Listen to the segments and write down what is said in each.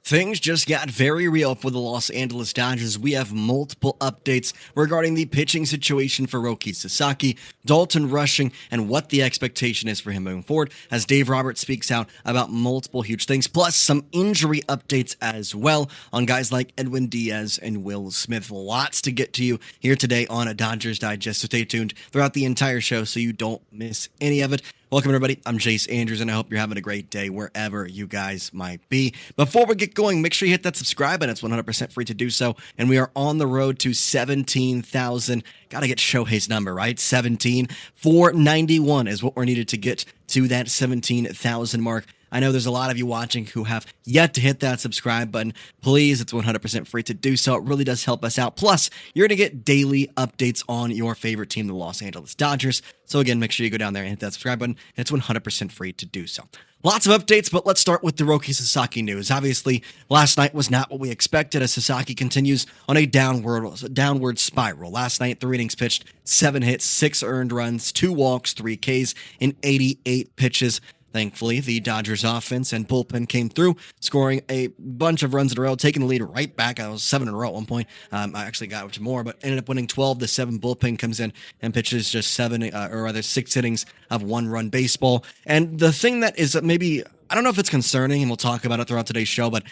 Things just got very real for the Los Angeles Dodgers. We have multiple updates regarding the pitching situation for Roki Sasaki, Dalton Rushing, and what the expectation is for him moving forward as Dave Roberts speaks out about multiple huge things, plus some injury updates as well on guys like Edwin Diaz and Will Smith. Lots to get to you here today on a Dodgers Digest, so stay tuned throughout the entire show so you don't miss any of it. Welcome, everybody. I'm Jace Andrews, and I hope you're having a great day wherever you guys might be. Before we get going, make sure you hit that subscribe button. It's 100% free to do so, and we are on the road to 17,000. Got to get Shohei's number, right? 17,491 is what we're needed to get to that 17,000 mark. I know there's a lot of you watching who have yet to hit that subscribe button. Please, it's 100% free to do so. It really does help us out. Plus, you're going to get daily updates on your favorite team, the Los Angeles Dodgers. So again, make sure you go down there and hit that subscribe button. It's 100% free to do so. Lots of updates, but let's start with the Roki Sasaki news. Obviously, last night was not what we expected as Sasaki continues on a downward spiral. Last night, 3 innings pitched, 7 hits, 6 earned runs, 2 walks, 3 Ks in 88 pitches. Thankfully, the Dodgers offense and bullpen came through, scoring a bunch of runs in a row, taking the lead right back. I was 7 in a row at one point. I actually got up to more, but ended up winning 12-7. Bullpen comes in and pitches just 6 innings of 1-run baseball. And the thing that is maybe, I don't know if it's concerning, and we'll talk about it throughout today's show, but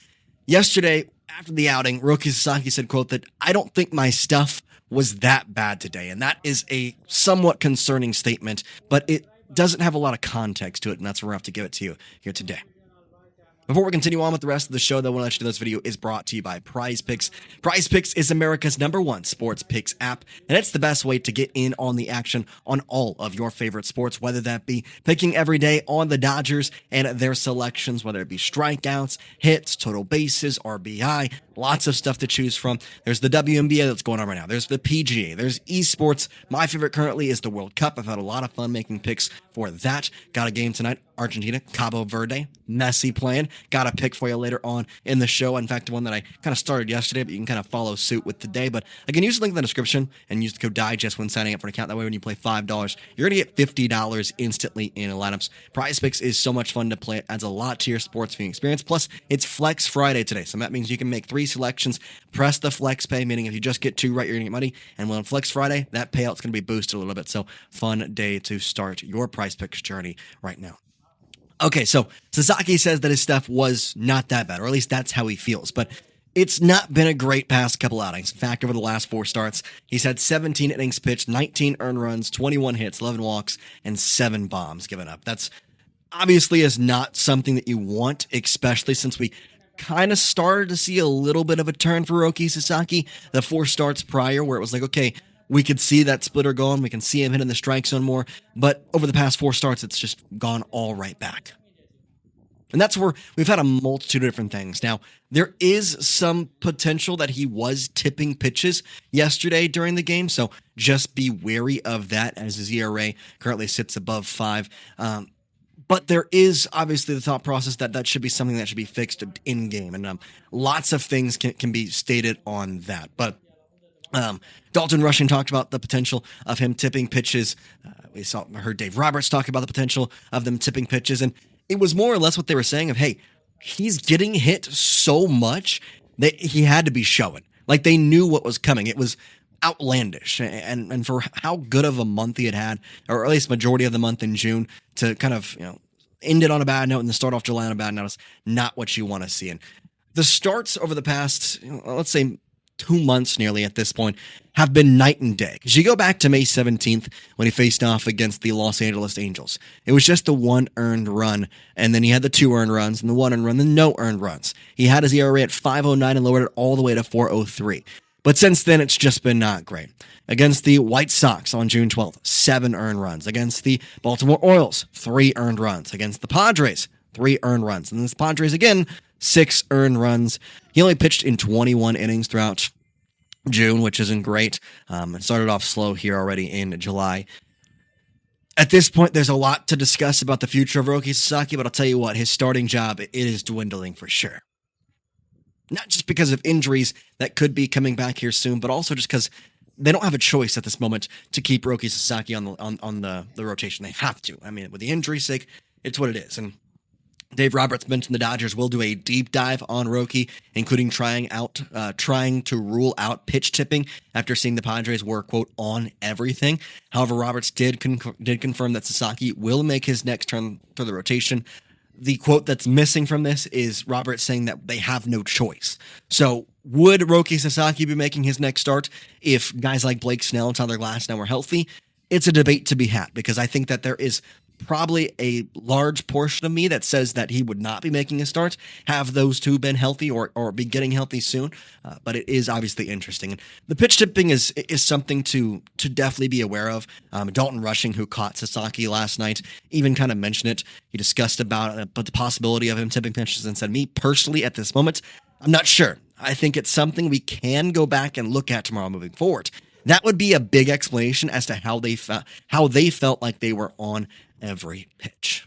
yesterday, after the outing, Roki Sasaki said, quote, that I don't think my stuff was that bad today. And that is a somewhat concerning statement, but it doesn't have a lot of context to it, and that's where I have to give it to you here today. Before we continue on with the rest of the show, though, I want to let you know this video is brought to you by Prize Picks. Prize Picks is America's #1 sports picks app, and it's the best way to get in on the action on all of your favorite sports, whether that be picking every day on the Dodgers and their selections, whether it be strikeouts, hits, total bases, RBI, lots of stuff to choose from. There's the WNBA that's going on right now. There's the PGA. There's esports. My favorite currently is the World Cup. I've had a lot of fun making picks for that. Got a game tonight. Argentina, Cabo Verde, Messi playing. Got a pick for you later on in the show. In fact, one that I kind of started yesterday, but you can kind of follow suit with today. But again, use the link in the description and use the code DIGEST when signing up for an account. That way, when you play $5, you're going to get $50 instantly in lineups. Prize Picks is so much fun to play. It adds a lot to your sports viewing experience. Plus, it's Flex Friday today. So that means you can make 3 selections, press the Flex Pay, meaning if you just get 2 right, you're going to get money. And on Flex Friday, that payout's going to be boosted a little bit. So fun day to start your Prize Picks journey right now. Okay, so Sasaki says that his stuff was not that bad, or at least that's how he feels. But it's not been a great past couple outings. In fact, over the last 4 starts, he's had 17 innings pitched, 19 earned runs, 21 hits, 11 walks, and 7 bombs given up. That's obviously is not something that you want, especially since we kind of started to see a little bit of a turn for Roki Sasaki. The 4 starts prior where it was like, okay, we could see that splitter going. We can see him hitting the strike zone more. But over the past 4 starts, it's just gone all right back. And that's where we've had a multitude of different things. Now, there is some potential that he was tipping pitches yesterday during the game. So just be wary of that as his ERA currently sits above 5. But there is obviously the thought process that that should be something that should be fixed in game. And lots of things can be stated on that. But Dalton Rushing talked about the potential of him tipping pitches. We heard Dave Roberts talk about the potential of them tipping pitches, and it was more or less what they were saying of, hey, he's getting hit so much that he had to be showing. Like they knew what was coming. It was outlandish, and for how good of a month he had, or at least majority of the month in June, to kind of end it on a bad note and then start off July on a bad note is not what you want to see. And the starts over the past, let's say, 2 months nearly at this point have been night and day. Because you go back to May 17th when he faced off against the Los Angeles Angels. It was just the 1 earned run, and then he had the 2 earned runs, and the 1 earned run, then no earned runs. He had his ERA at 5.09 and lowered it all the way to 4.03. But since then, it's just been not great. Against the White Sox on June 12th, 7 earned runs. Against the Baltimore Orioles, 3 earned runs. Against the Padres, 3 earned runs. And then the Padres again, 6 earned runs. He only pitched in 21 innings throughout June, which isn't great. It started off slow here already in July. At this point, there's a lot to discuss about the future of Roki Sasaki, but I'll tell you what, his starting job, it is dwindling for sure. Not just because of injuries that could be coming back here soon, but also just because they don't have a choice at this moment to keep Roki Sasaki on the rotation. They have to. I mean, with the injury's sake, it's what it is. And Dave Roberts mentioned the Dodgers will do a deep dive on Roki, including trying to rule out pitch tipping after seeing the Padres were, quote, on everything. However, Roberts did confirm that Sasaki will make his next turn through the rotation. The quote that's missing from this is Roberts saying that they have no choice. So would Roki Sasaki be making his next start if guys like Blake Snell and Tyler Glasnow were healthy? It's a debate to be had, because I think that there is probably a large portion of me that says that he would not be making a start, have those two been healthy or be getting healthy soon. But it is obviously interesting. And the pitch tipping is something to definitely be aware of. Dalton Rushing, who caught Sasaki last night, even kind of mentioned it. He discussed about the possibility of him tipping pitches and said, me personally at this moment, I'm not sure. I think it's something we can go back and look at tomorrow moving forward. That would be a big explanation as to how they felt like they were on every pitch.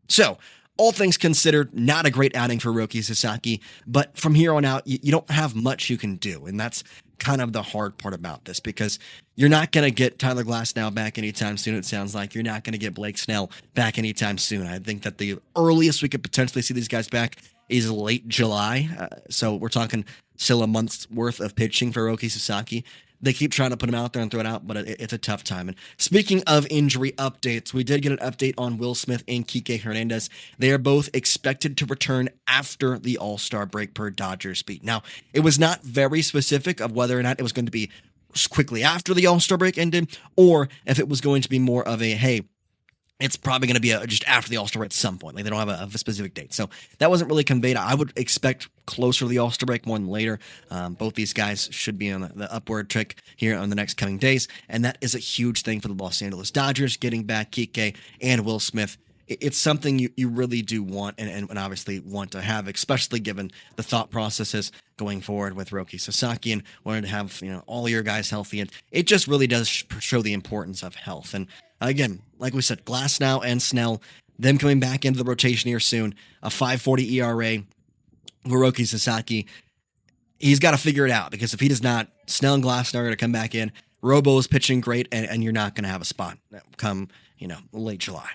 So, all things considered, not a great outing for Roki Sasaki, but from here on out, you don't have much you can do, and that's kind of the hard part about this, because you're not going to get Tyler Glasnow back anytime soon, it sounds like. You're not going to get Blake Snell back anytime soon. I think that the earliest we could potentially see these guys back is late July, so we're talking still a month's worth of pitching for Roki Sasaki. They keep trying to put him out there and throw it out, but it's a tough time. And speaking of injury updates, we did get an update on Will Smith and Kike Hernandez. They are both expected to return after the All-Star break per Dodgers beat. Now, it was not very specific of whether or not it was going to be quickly after the All-Star break ended, or if it was going to be more of a, hey, it's probably going to be just after the All-Star break at some point. Like, they don't have a specific date. So that wasn't really conveyed. I would expect closer to the All-Star break more than later. Both these guys should be on the upward trek here on the next coming days. And that is a huge thing for the Los Angeles Dodgers, getting back Kike and Will Smith. It's something you really do want and obviously want to have, especially given the thought processes going forward with Roki Sasaki and wanting to have all your guys healthy. And it just really does show the importance of health. And again, like we said, Glasnow and Snell, them coming back into the rotation here soon, a 5.40 ERA for Roki Sasaki. He's got to figure it out, because if he does not, Snell and Glasnow are going to come back in. Robo's pitching great, and you're not going to have a spot come late July.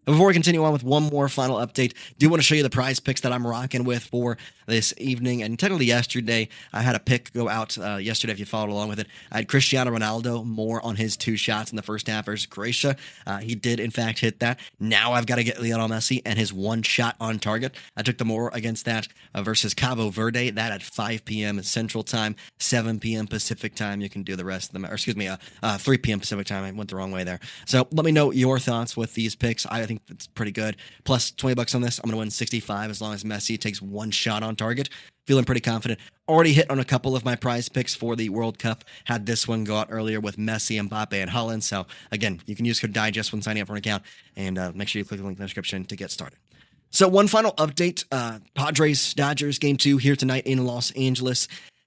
Before we continue on with one more final update, do want to show you the prize picks that I'm rocking with for this evening. And technically yesterday, I had a pick go out yesterday if you followed along with it. I had Cristiano Ronaldo more on his 2 shots in the first half versus Croatia. He did, in fact, hit that. Now I've got to get Lionel Messi and his 1 shot on target. I took the more against that versus Cabo Verde. That at 5 p.m. Central Time, 7 p.m. Pacific Time. You can do the rest of them. Or 3 p.m. Pacific Time. I went the wrong way there. So let me know your thoughts with these picks. I think it's pretty good. Plus $20 on this. I'm going to win 65 as long as Messi takes 1 shot on target. Feeling pretty confident. Already hit on a couple of my prize picks for the World Cup. Had this one go out earlier with Messi, Mbappe, and Holland. So again, you can use code DIGEST when signing up for an account, and make sure you click the link in the description to get started. So one final update. Padres-Dodgers Game 2 here tonight in Los Angeles.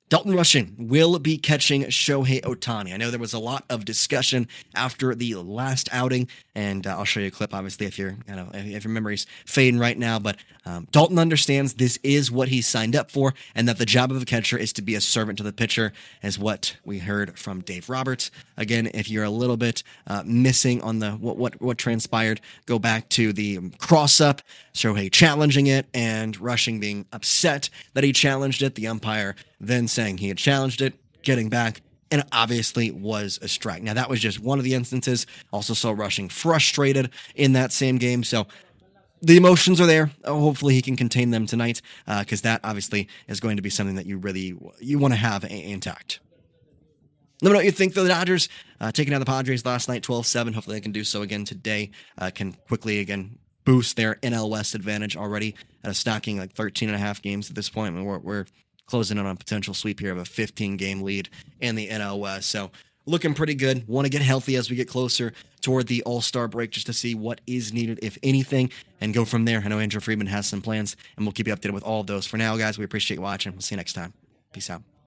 Dalton Rushing will be catching Shohei Ohtani. I know there was a lot of discussion after the last outing, and I'll show you a clip, obviously, if your memory's fading right now. But Dalton understands this is what he signed up for, and that the job of a catcher is to be a servant to the pitcher, is what we heard from Dave Roberts. Again, if you're a little bit missing on the what transpired, go back to the cross-up, Shohei challenging it, and Rushing being upset that he challenged it. The umpire then saying he had challenged it, getting back, and it obviously was a strike. Now, that was just one of the instances. Also saw Rushing frustrated in that same game, so the emotions are there. Hopefully he can contain them tonight, because that obviously is going to be something that you want to have intact. Let me know what you think, though. The Dodgers taking out the Padres last night, 12-7. Hopefully they can do so again today. Can quickly, again, boost their NL West advantage already at a stocking like 13.5 games at this point. I mean, we're closing in on a potential sweep here of a 15-game lead in the NL West. So looking pretty good. Want to get healthy as we get closer toward the All-Star break, just to see what is needed, if anything, and go from there. I know Andrew Friedman has some plans, and we'll keep you updated with all of those. For now, guys, we appreciate you watching. We'll see you next time. Peace out.